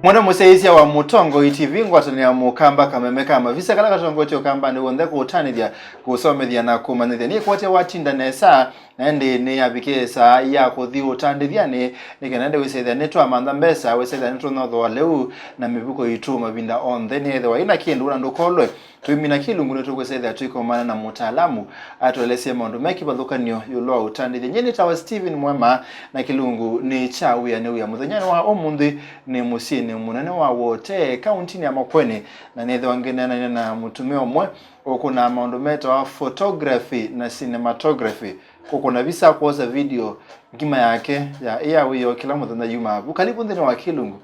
Mwana museisia wa mutongo itivi ngwatani ya mukamba kamemeka amavisa kala katongo cho kamba ni wonde kutanithia kusomethia na kumanithia ni kwate watinda nesa nende ni abikesa ya kuthi utandithia ni kenende wisethia netu amanda mbesa wisethia netu notho leu na mibuko itu mavinda on then ethe wa ina kindu na ndukolwe twimina kilungu netu wisethia tuikomana na mutaalamu atwelese maundu meki bathukanio yulo utandithia nyeni tawa Steven Mwema na kilungu ni chawi ne uya muthenya wa omunthi ni musini munene wa wote kaunti ya Makwene na nethe wangene na mutumia omwe okuna maundu meta wa photography na cinematography kokona visa kuoza video ngima yake ya wiyo kila muthenya yuma karibu ndini wa kilungu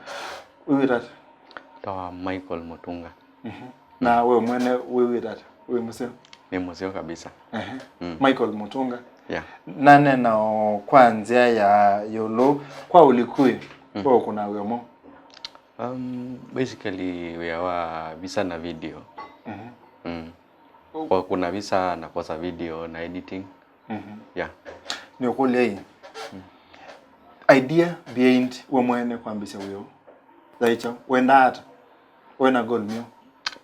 uwirata tawa Michael Mutunga na wewe mwene uwirata wewe museo ni museo kabisa Michael Mutunga yeah nane na kwanza ya yolo kwa ulikuye kwa kuna wemo basically we are visa na video kwa kuna visa na kosa video na editing yeah ni ukule idea behind wemwene kwambisa wewe laicha when a goal meal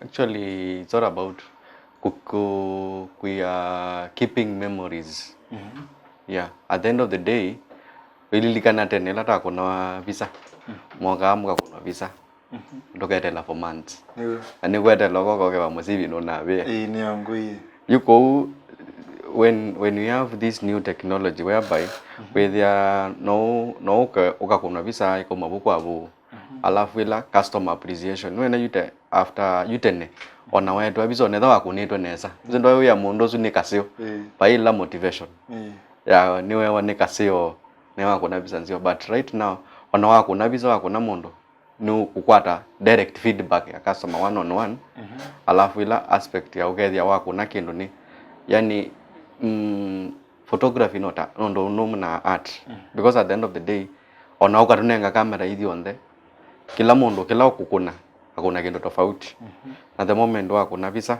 actually it's all about we are keeping memories yeah at the end of the day ililikana tenela ta kuna visa mwaka amka kuna visa ndoketela for months ani kwetela koko ke bamusibi no nabe ni yangu you go when you have this new technology whereby where there are no ukakuna visa iko mabuko abo alafu ila customer appreciation when you after you tene ona wetu abizo netha wakunitwe nesa ndo ya mundu su nikasio baila motivation ya niwe wa nikasio ne wakuna visa nzio but right now ona wakuna visa wakuna mundu no kukwata direct feedback ya customer one on one alafu ila aspect ya ugethia wakuna kindu ni yani photography nota ndo na art because at the end of the day ona ukatunenga kamera hithi onde kila mundu kila ukukuna hakuna kindu tofauti na the moment wakuna visa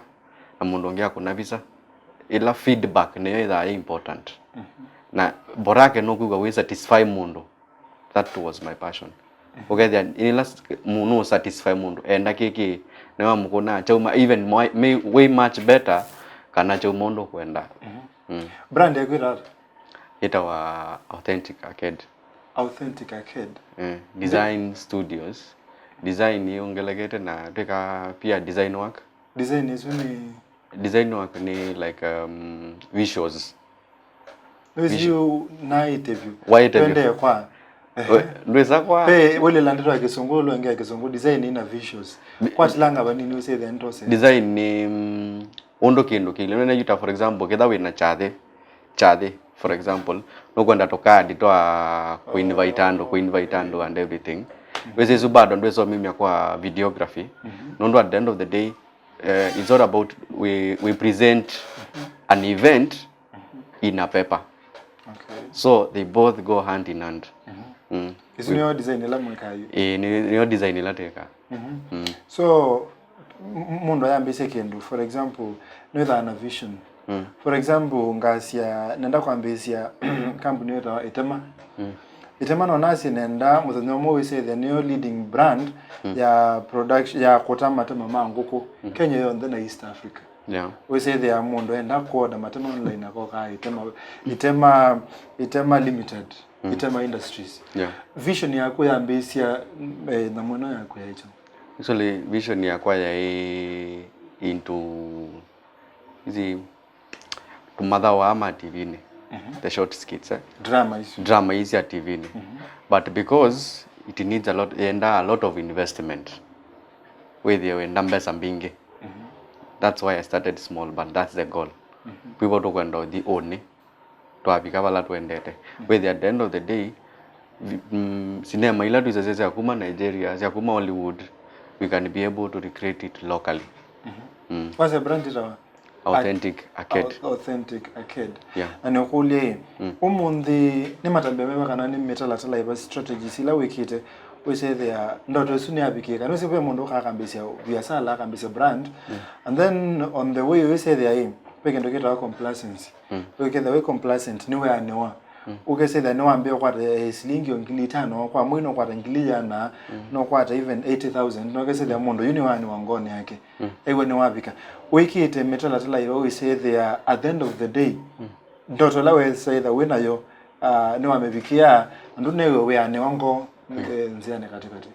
na mundu ngia kuna visa ila feedback ni important na borake no kuga we satisfy mundu that was my passion ugethia ila munu satisfy mundu enda kiki newa mukuna chauma even way much better kana cha mundu kwenda brand ya kwira ita wa authentic arcade design studios design yongelegete na teka pia design work design work ni like visuals you na interview twende kwa ndweza kwa wele landira kisungulu ngea kisungulu design ina visuals kwa tilanga banini we say the entose design ni ondo kindu kile nena yuta for example ketha wina chade for example no kwenda toka nditwa kuinvite ando and everything wese subado ndweso mimi kwa videography no at the end of the day it's all about we present an event in a paper so they both go hand in hand is new design la mwekayo ni design la teka so mundu ayambise kindu for example no that vision for example ngasia nenda kwambisia company yetu itema no nasi nenda muthanyomo we say the new leading brand ya production ya kotama tema manguko Kenya yonde na East Africa we say the mundu enda koda matema online akoka itema limited itema industries vision yako yambisia na mwana yako yacho actually vision yakwa ya into hizi tumadha wa ama TV ni the short skits drama is ya TV ni but because it needs a lot of investment with you in numbers mbingi that's why I started small but that's the goal people to kwenda the only to abika bala tuendete with at the end of the day cinema ila tuizeze ya kuma Nigeria ya kuma Hollywood we can be able to recreate it locally. What's the brand itawa? Authentic Arcade. Authentic Arcade. Yeah. Ani ukule umundi ni matambemema kana ni metala iba strategies ila wikite we say there ndoto suni abikika no sipe mundu kakambisia biasala akambisia brand and then on the way we say there peke ndo kita complacency we get the way complacent ni we anewa ukeseda no ambe kwata silingi ngili 5 kwa mwino kwata ngili yana no kwata even 80,000 no keseda mondo yuni wani wangone yake ewe ni wabika wikite metala tala yo we say there at the end of the day ndoto lawe say the winner yo ni wamevikia ndune we ane wango nziane katikati.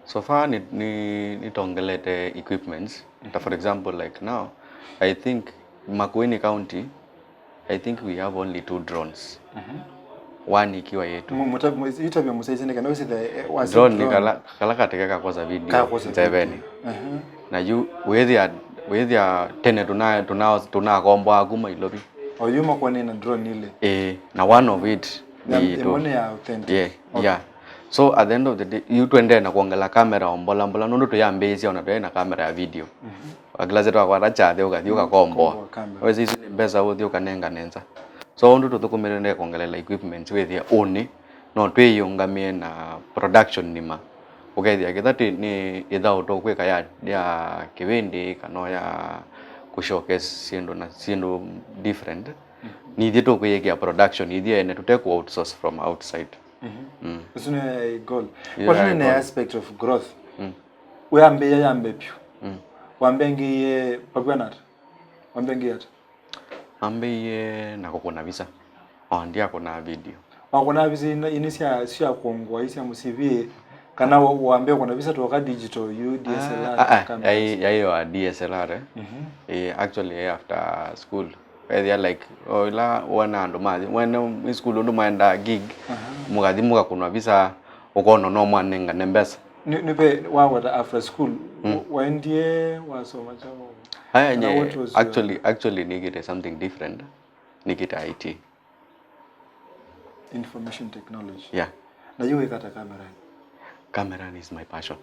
So far ni tongelete equipments. For example, like now I think Makueni County, I think we have only 2 drones. One ikiwa yetu. Itabia musaizene kana wisi the was drone ni kala katika Kwosa video 7. Na you with ya tene tuna kombo aguma ilobi. Oyuma kwa nini drone ile? Na one of it ni money ya authentic. Yeah, okay. Yeah. So at the end of the day you tuende na kuangalia kamera ombola nondo to yambezi ona to na kamera ya video. Aglaze to kwa racha de uka kombo. Wezi hizi ni beza audio kanenga nenza. So ondo to tukumerende kuangalia equipment with ya oni no tweyungamie na production nima. Ugeithia githati ni ithao to kweka ya kivindi kana ya kushowcase sindu different. Ni thito kuyekia production ithia ene tuteku outsource from outside. It's a goal. What is the aspect of growth? We ambe pyu. Wambengi pagwanat. Wambengi yat. Ambe na kokona visa. Ndia kona video. Wakona visa inisia sia kuongwa isia musivi kana wambe kona visa to ka digital DSLR camera. Ya DSLR. Actually after school they are like la wana ndo mazi when school ndo maenda gig mugathi muga kuna visa ukono no mwanenga nembesa nipe wa after school waendie wasoma chamo actually nigite something different nikita IT information technology. Yeah. Na you ikata camera is my passion.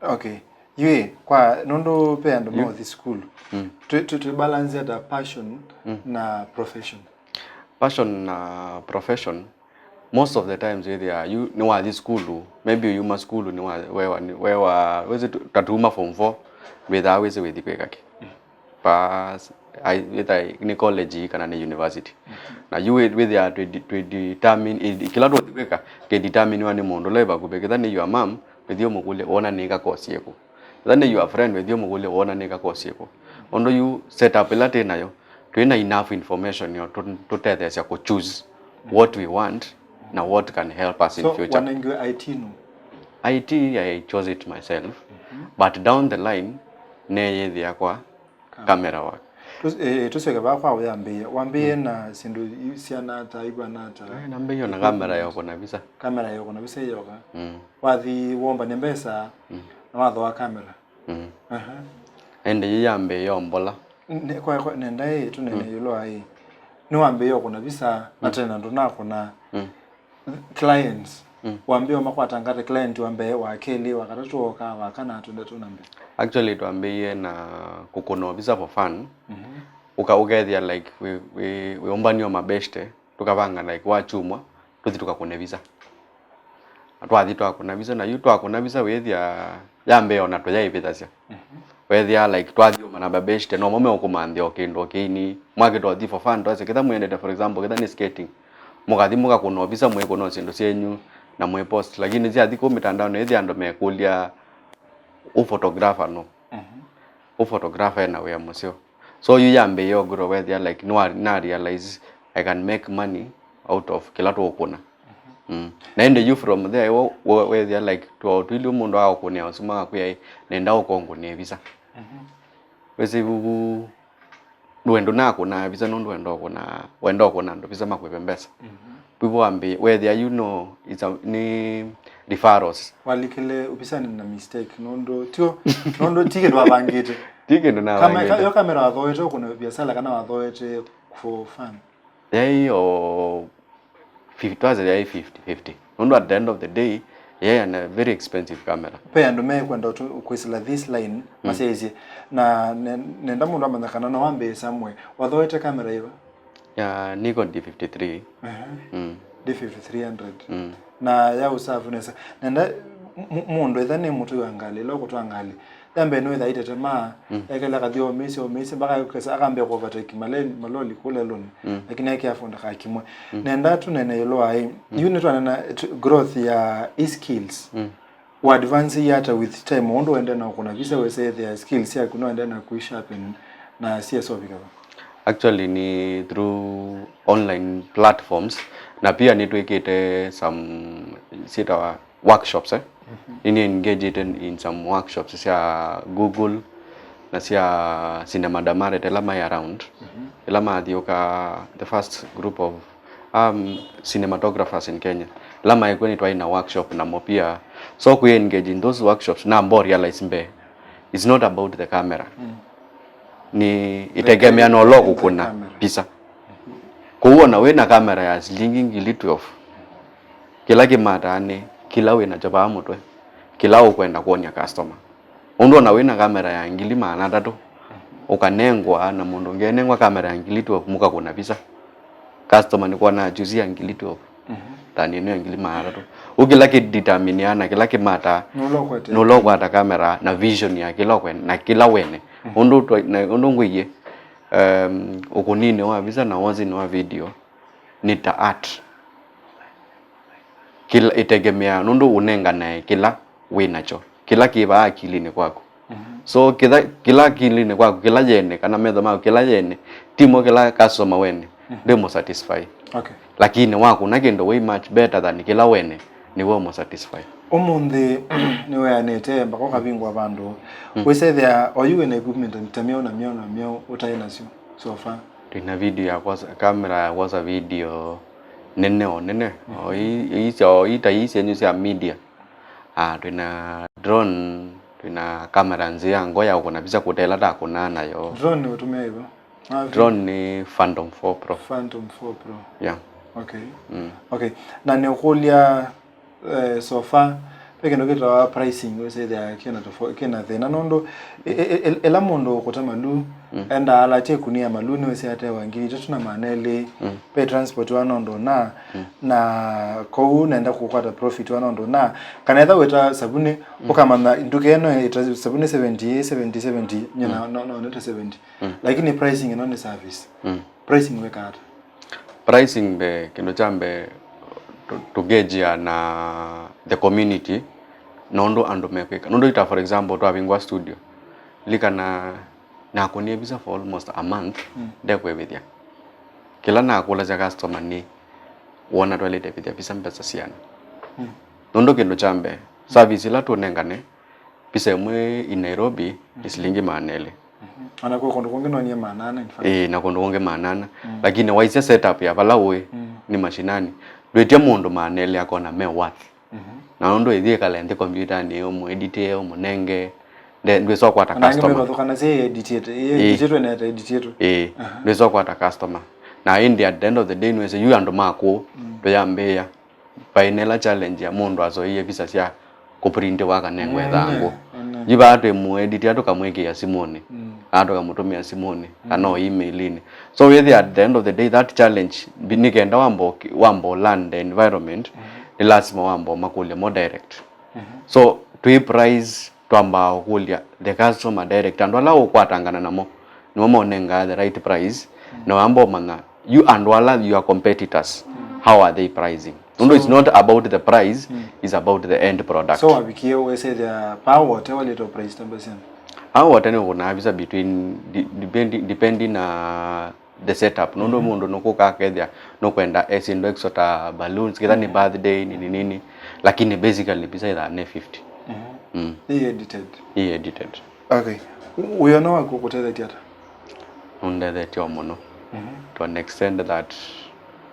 Okay. Yue kwa nondo pe ando mo this school. To balance that passion na profession. Passion na profession most of the times either you know at this school maybe you must school ni where was it tatuma form 4 with always with kwekake. Pass I in college kana ni university. Na you with there to determine kila ndo kweka ke determine wani mondo leba kubekeza ni your mom with you mukule ona nika course yako. Then your friend with you mugule wona nika course yako. Ondo you set up ilate nayo to enough information yo to tell us to choose what we want now what can help us in future. So when you IT no? IT I chose it myself. But down the line neye thia kwa camera work. Tuseke ba kwa wambe na sindu siana ta igwa na ta. Na mbeyo na camera yako na visa. Camera yako na visa yoka. Wathi womba ni mbesa. Watho wa camera. Ende yambe yombola. Kwa nenda tunene yulo ai. Ni wambe yoko na visa atena ndo nako na clients. Wambe makwata ngate client wambe wakeli wakatatoka wakana atunda tunambe. Actually tuambie na kukono visa for fun. Ukethia like we ombanio mabeste tukavanga like wachumwa tuthi tukakone visa. Atwathi twakona visa na yu twakona visa wethia yambe ona to yaipitasia. Wethia like twathi mana babeste no mome okumanthi okindo kini mwake twathi for fun twase ketha muendete for example ketha ni skating mugathi muga kuno visa mwe kuno sindo cienyu na mwe post lakini zi athiko mitandao ne ithia ando mekulia photographer no photographer na we musio so you yambe yo grow wethia like no na realize I can make money out of kila to okuna na ende you from there where they are like to twili mundu akunia usuma kuya nenda ukongo ne visa wese bubu duendo nako na visa no duendo kuna ndo visa makwepembesa people ambe where they are you know it's a ni referrals walikile upisani na mistake nondo ticket wabangite ticket na kama yo camera wathoete kuna biasala kana wathoete for fun o 50 nondo at the end of the day and a very expensive camera pe ando me kwenda kwisila this line masezi na nenda mundu amanyakana no wambe somewhere wathoete camera hiyo ya Nikon D53 D5300 na ya usafu nesa nenda mundu ethane mutu angali loko tu angali yambe no ida itetema ekela kadio omisi baka kesa akambe ko overtake maloli kule loni lakini yake afunda kakimwe nenda tu nene yelo ai unit wana growth ya skills wa advance yata with time ondo ende na kuna visa we say their skills ya kuno ende na kuisharpen na CSO bika actually ni through online platforms na pia nitwekete some sita workshops ini engage in some workshops sia Google na sia cinema damare telama around elama dioka the first group of cinematographers in Kenya lama ikweni twaina workshop na mopia so ku engage in those workshops na mbori realize mbe it's not about the camera ni itegemea no logo kuna pisa kuona we na kamera ya shilingi 12 kila kimatane kila we na chapa motwe kila ukwenda kuonya customer undo na we na kamera ya 300 ukanengwa na mundu ngenengwa kamera ya 12 muka kuna pisa customer ni kuona juzi ya 12 tani ni 300 ukila kideterminiana kila kimata no logo ata kamera na vision ya kila kwen na kila wene undo ngwiye ukunine wa visa na wazi wa video nita art kila itegemea nundo unenga naye kila winacho kila kiba akilini kwako so kila akilini kwako kila jene kana medho ma kila jene timo kila customer wene demo satisfy lakini wako na kendo way much better than kila wene ni wo mo satisfy omunde niwe anete mbako kabingwa bandu we say there or you in equipment and tamio na mio utaina sio so far tuna video ya kwa kamera ya kwa video nene hizo itaisi yenye media tuna drone tuna kamera nzia ngoya uko na bisa kutela ta kuna nayo drone utumia hivyo drone ni Phantom 4 Pro yeah okay okay na neukulia so far peke ndo kita pricing we say there kena thena nondo ela mondo kutamalu enda ala che kunia maluni we say ate wangiri tuna manele pay transport wanondo na ko nenda kukwata profit wanondo na kanetha weta sabuni ukamana nduke eno ita sabuni 70 nyina no 70 lakini pricing ino ni service pricing we kata pricing be kino chambe to gauge na the community nondo ando mekeka nondo ita for example to having studio likana na konie visa for almost a month de kwebithia kila na kula za customer ni wona toilet vithia visa mpesa siana nondo kendo chambe service la to nengane pisa mwe in Nairobi isilingi manele anakuwa kondo kongeno ni manana in fact na kondo konge manana lakini waisa setup ya balawe ni mashinani lwetia mundu manele akona me worth na nondo ithie kalende computer ni omu edite omu nenge ndweso kwa ta customer na ngebe say edite na edite ndweso kwa ta customer na in the at the end of the day nwese you and mako to yambeya painela challenge ya mundu azoiye visa cia kuprint waka nengwe thangu jiba atu mu edit atu kamweke ya simone atu kamutumia simone kana email ini so with at the end of the day that challenge binikenda wambo land environment ni lazima wambo makulia more direct so to price twamba okulia the customer direct and wala okwatangana namo no nenga the right price no ambo manga you and wala your competitors how are they pricing so, it's not about the price it's about the end product so abikie we say the power whatever little price tambasiana watani kuna visa between depending na the setup nondo mundo nokuka kethia nokwenda esindo extra balloons kitha ni birthday nini lakini basically pisa ida 50 edited okay we know akukutela tiata under that yo mono to an extent that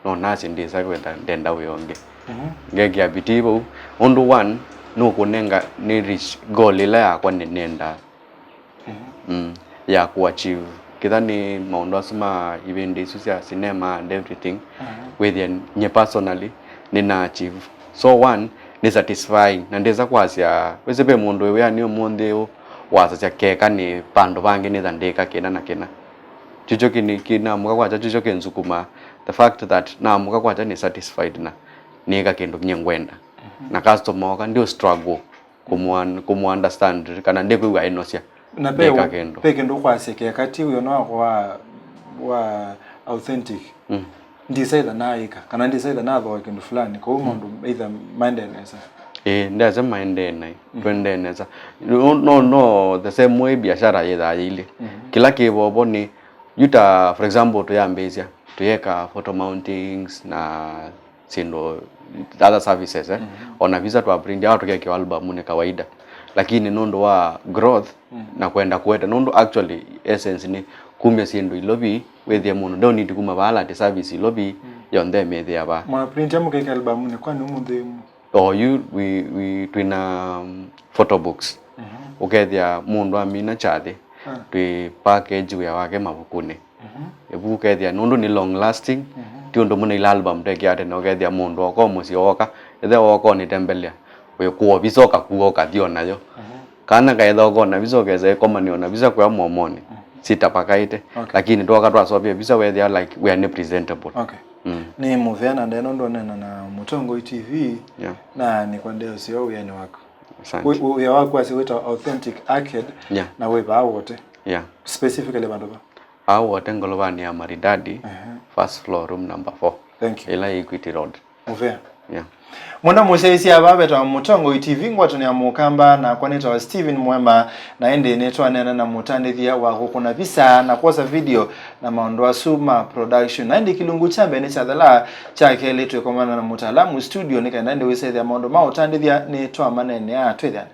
no nasi ndisa kwenda ndenda uyonge ngeke abitibo ondo one no kunenga ni reach goal ile yakwa nenda ya kuachieve kidhani maondo asema even this is cinema and everything within nye personally nina achieve so one ni satisfying na ndeza kwasia wesepe mundu wewe ani omonde wasa cia keka ni pando bangi ni thandika kena na kena chicho kina muka kwacha chicho kenzukuma the fact that na muka kwacha ni satisfied na nika kendo nyengwenda na customer waka ndio struggle kumu understand kana ndeku wa inosia na peke ndo kwa seke kati uyo no wa authentic ndisaida naika kana ndisaida na thwa kindu fulani kwa umundu either mindedness ndaza mindedness twendeneza no the same way biashara yetha ile kila kibobo ni yuta for example to yambezia tuyeka photo mountings na sindo other services ona visa to print out kwa album ni kawaida lakini nondo wa growth na kwenda kueta nondo actually essence ni kumya sindo ilobi wethia muno don't need kuma bala the service ilobi yonde methe aba ma print yamu kwa album ni kwani umuthemu we twina photo books ukethia mundu amina chathe twi package ya wake mabukune ebu ukethia nondo ni long lasting tiondo muno ila album teke ate no ukethia mundu oko musi oka ethe oko ni tembelea we kuo bisoka kuoka dio nayo kana kaitha oko na bisoka ze komani ona bisa kwa momoni sitapakaite lakini twoka twasobia bisa wethia like we are not presentable ni muveana ndeno ndo nena na Mutongo TV na ni kwa ndeo sio uyani wako uya wako asiweta authentic arcade na weba wote specifically bandu ba wote ngolovani ya maridadi first floor room number 4 thank you ila Equity Road muvea mwana museisi ababeta Mutongo TV ngwato ni amukamba na kwaneta wa Steven Mwema na ende netwa nena na mutandithia wa Kukuna visa na Kwosa video na maondoa Suma production na ende kilungu chambe ne chathala chake letu komana na mutaalamu studio nika ende wese ya maondo ma utandithia netwa manene ya twethana